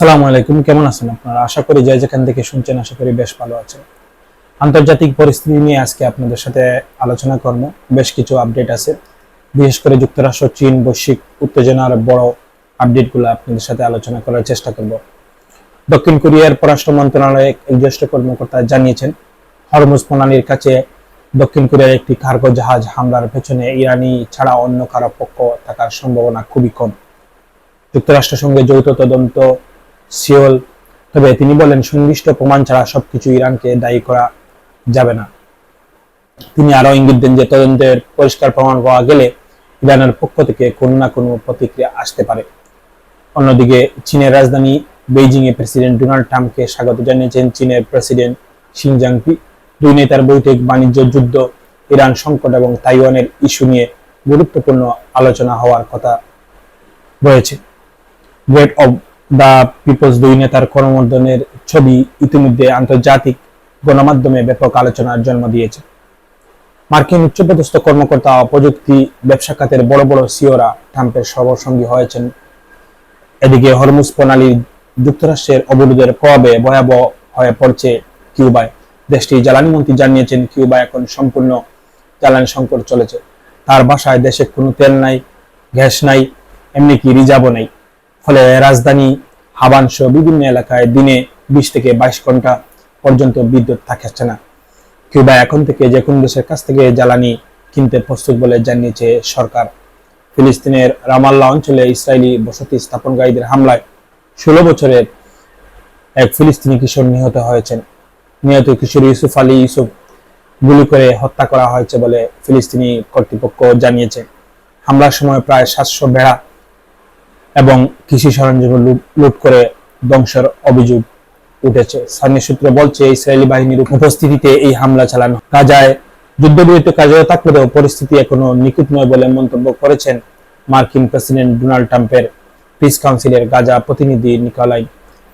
আসসালামু আলাইকুম, কেমন আছেন আপনারা? আশা করি যে যেখান থেকে শুনছেন আশা করি বেশ ভালো আছেন। আন্তর্জাতিক পরিস্থিতি নিয়ে আজকে আপনাদের সাথে আলোচনা করব। বেশ কিছু আপডেট আছে, বিশেষ করে যুক্তরাষ্ট্র চীন বৈশ্বিক উত্তেজনার বড় আপডেটগুলো আপনাদের সাথে আলোচনা করার চেষ্টা করব। দক্ষিণ কোরিয়ার পররাষ্ট্র মন্ত্রণালয়ের এক জ্যেষ্ঠ কর্মকর্তা জানিয়েছেন, হরমুজ প্রণালীর কাছে দক্ষিণ কোরিয়ার একটি কার্গো জাহাজ হামলার পেছনে ইরানি ছাড়া অন্য কারো পক্ষ থাকার সম্ভাবনা খুবই কম। যুক্তরাষ্ট্রের সঙ্গে যৌথ তদন্ত সিওল, তবে তিনি বলেন সুনির্দিষ্ট প্রমাণ ছাড়া সবকিছু ইরানকে দায়ী করা যাবে না। তিনি আরো ইঙ্গিত দেন যে তদন্তের পরিষ্কার প্রমাণ পাওয়া গেলে ইরানের পক্ষ থেকে কোনো না কোনো প্রতিক্রিয়া আসতে পারে। অন্যদিকে চীনের রাজধানী বেইজিং এ প্রেসিডেন্ট ডোনাল্ড ট্রাম্পকে স্বাগত জানিয়েছেন চীনের প্রেসিডেন্ট শি জিনপিং। দুই নেতার বৈঠক বাণিজ্য, যুদ্ধ, ইরান সংকট এবং তাইওয়ানের ইস্যু নিয়ে গুরুত্বপূর্ণ আলোচনা হওয়ার কথা রয়েছে। গ্রেট অব দ্য পিপলস দুই নেতার করমর্দনের ছবি ইতিমধ্যে আন্তর্জাতিক গণমাধ্যমে ব্যাপক আলোচনার জন্ম দিয়েছে। মার্কিন উচ্চপদস্থ কর্মকর্তা ও প্রযুক্তি ব্যবসা খাতের বড় বড় সিওরা ট্রাম্পের সহসঙ্গী হয়েছেন। এদিকে হরমুজ প্রণালী যুক্তরাষ্ট্রের অবরোধের প্রভাবে ভয়াবহ হয়ে পড়ছে কিউবায়। দেশটির জ্বালানি মন্ত্রী জানিয়েছেন, কিউবা এখন সম্পূর্ণ জ্বালানি সংকট চলেছে। তার ভাষায়, দেশে কোনো তেল নাই, গ্যাস নাই, এমনকি রিজার্ভও নেই। ফলে রাজধানী হাবান সহ বিভিন্ন এলাকায় দিনে 20 থেকে 22 ঘন্টা পর্যন্ত বিদ্যুৎ থাকছে না। কিউবা এখন থেকে যে কোনো দেশের কাছ থেকে জ্বালানি কিনতে প্রস্তুত বলে জানিয়েছে সরকার। ফিলিস্তিনের রামাল্লাহ অঞ্চলে ইসরায়েলি বসতি স্থাপনকারীদের হামলায় 16 বছরের এক ফিলিস্তিনি কিশোর নিহত হয়েছেন। নিহত কিশোর ইউসুফ আলী ইউসুফ গুলি করে হত্যা করা হয়েছে বলে ফিলিস্তিনি কর্তৃপক্ষ জানিয়েছে। হামলার সময় প্রায় 700 ভেড়া এবং কৃষি সরঞ্জাম লুট করে ধ্বংসের অভিযোগ উঠেছে। স্থানীয় সূত্র বলছে, ইসরায়েলি বাহিনীর উপস্থিতিতে এই হামলা চালানো। গাজায় যুদ্ধবিরতি কার্যকর থাকলেও পরিস্থিতি এখনো নিখুঁত নয় বলে মন্তব্য করেছেন মার্কিন প্রেসিডেন্ট ডোনাল্ড ট্রাম্পের পিস কাউন্সিলের গাজা প্রতিনিধি নিকোলাই।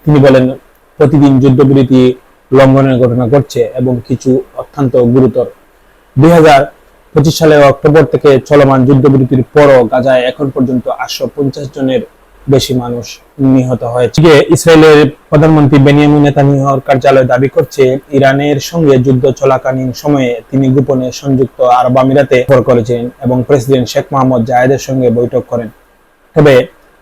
তিনি বলেন, প্রতিদিন যুদ্ধবিরতি লঙ্ঘনের ঘটনা ঘটছে এবং কিছু অত্যন্ত গুরুতর। 2025 সালের অক্টোবর থেকে চলমান যুদ্ধবিরতির পরও গাজায় এখন পর্যন্ত 850 জনের বেশি মানুষ নিহত হয়েছে। ইসরায়েলের প্রধানমন্ত্রী বেনিয়ামিন নেতানিয়াহুর কার্যালয় দাবি করছে, ইরানের সঙ্গে যুদ্ধ চলাকালীন সময়ে তিনি গোপনে সংযুক্ত আরব আমিরাতে সফর করেছেন এবং প্রেসিডেন্ট শেখ মোহাম্মদ জায়েদের সঙ্গে বৈঠক করেন। তবে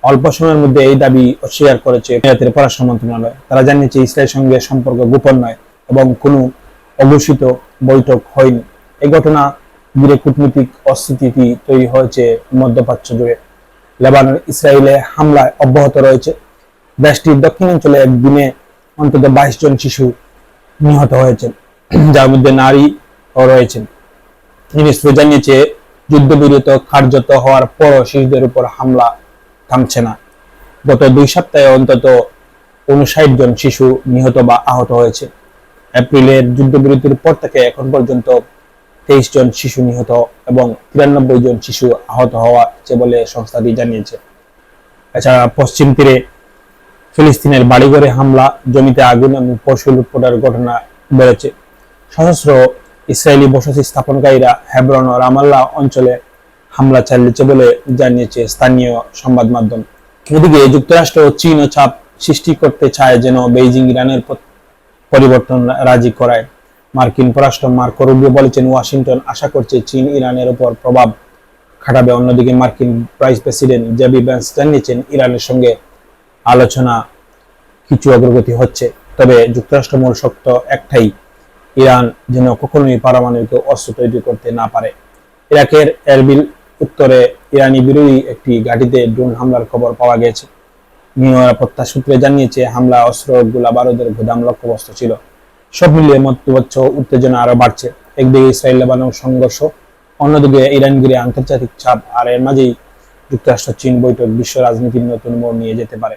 অল্প সময়ের মধ্যে এই দাবি অস্বীকার করেছে আমিরাতের পররাষ্ট্র মন্ত্রণালয়। তারা জানিয়েছে, ইসরায়েলের সঙ্গে সম্পর্ক গোপন নয় এবং কোনো অঘোষিত বৈঠক হয়নি। এই ঘটনা ঘিরে কূটনৈতিক অস্থিতি তৈরি হয়েছে মধ্যপ্রাচ্য জুড়ে। লেবানন ইসরায়েলে হামলায় অব্যাহত রয়েছে। দেশটির দক্ষিণাঞ্চলে একদিনে অন্তত 22 জন শিশু নিহত হয়েছেন, যার মধ্যে নারীও রয়েছেন। ইউনিসেফ জানিয়েছে, যুদ্ধবিরতি কার্যত হওয়ার পরও শিশুদের উপর হামলা থামছে না। গত 2 সপ্তাহে অন্তত 59 জন শিশু নিহত বা আহত হয়েছে। এপ্রিলের যুদ্ধবিরতির পর থেকে এখন পর্যন্ত 23 জন শিশু নিহত এবং 93 জন শিশু আহত হয়েছে বলে সংস্থাটি জানিয়েছে। এছাড়া পশ্চিম তীরে ফিলিস্তিনের বাড়িঘরে হামলা, জমিতে আগুন এবং পশু লুটপাটের ঘটনা বেড়েছে। সশস্ত্র ইসরায়েলি বসতি স্থাপনকারীরা হেব্রন ও রামাল্লাহ অঞ্চলে হামলা চালিয়েছে বলে জানিয়েছে স্থানীয় সংবাদ মাধ্যম। এদিকে যুক্তরাষ্ট্র ও চীন চাপ সৃষ্টি করতে চায় যেন বেইজিং ইরানের পরিবর্তন রাজি করায়। মার্কিন পররাষ্ট্র মার্কো রুবিও বলেছেন, ওয়াশিংটন আশা করছে চীন ইরানের উপর প্রভাব খাটাবে। অন্যদিকে মার্কিন ভাইস প্রেসিডেন্ট জেডি ভ্যান্স জানিয়েছেন, ইরানের সঙ্গে আলোচনা কিছু অগ্রগতি হচ্ছে, তবে যুক্তরাষ্ট্র মূল শর্ত একটাই, ইরান যেন কখনোই পারমাণবিক অস্ত্র তৈরি করতে না পারে। ইরাকের এরবিল উত্তরে ইরানি বিরোধী একটি ঘাঁটিতে ড্রোন হামলার খবর পাওয়া গেছে। নিরাপত্তা সূত্রে জানিয়েছে, হামলা অস্ত্র, গোলা বারুদের গুদাম লক্ষ্যবস্তু ছিল। সব মিলিয়ে মধ্যপ্রাচ্য উত্তেজনা আরো বাড়ছে। একদিকে ইসরায়েল লেবানন সংঘর্ষ, অন্যদিকে ইরান ঘিরে আন্তর্জাতিক চাপ, আর এর মাঝেই যুক্তরাষ্ট্র চীন বৈঠক বিশ্ব রাজনীতির নতুন মোড় নিয়ে যেতে পারে।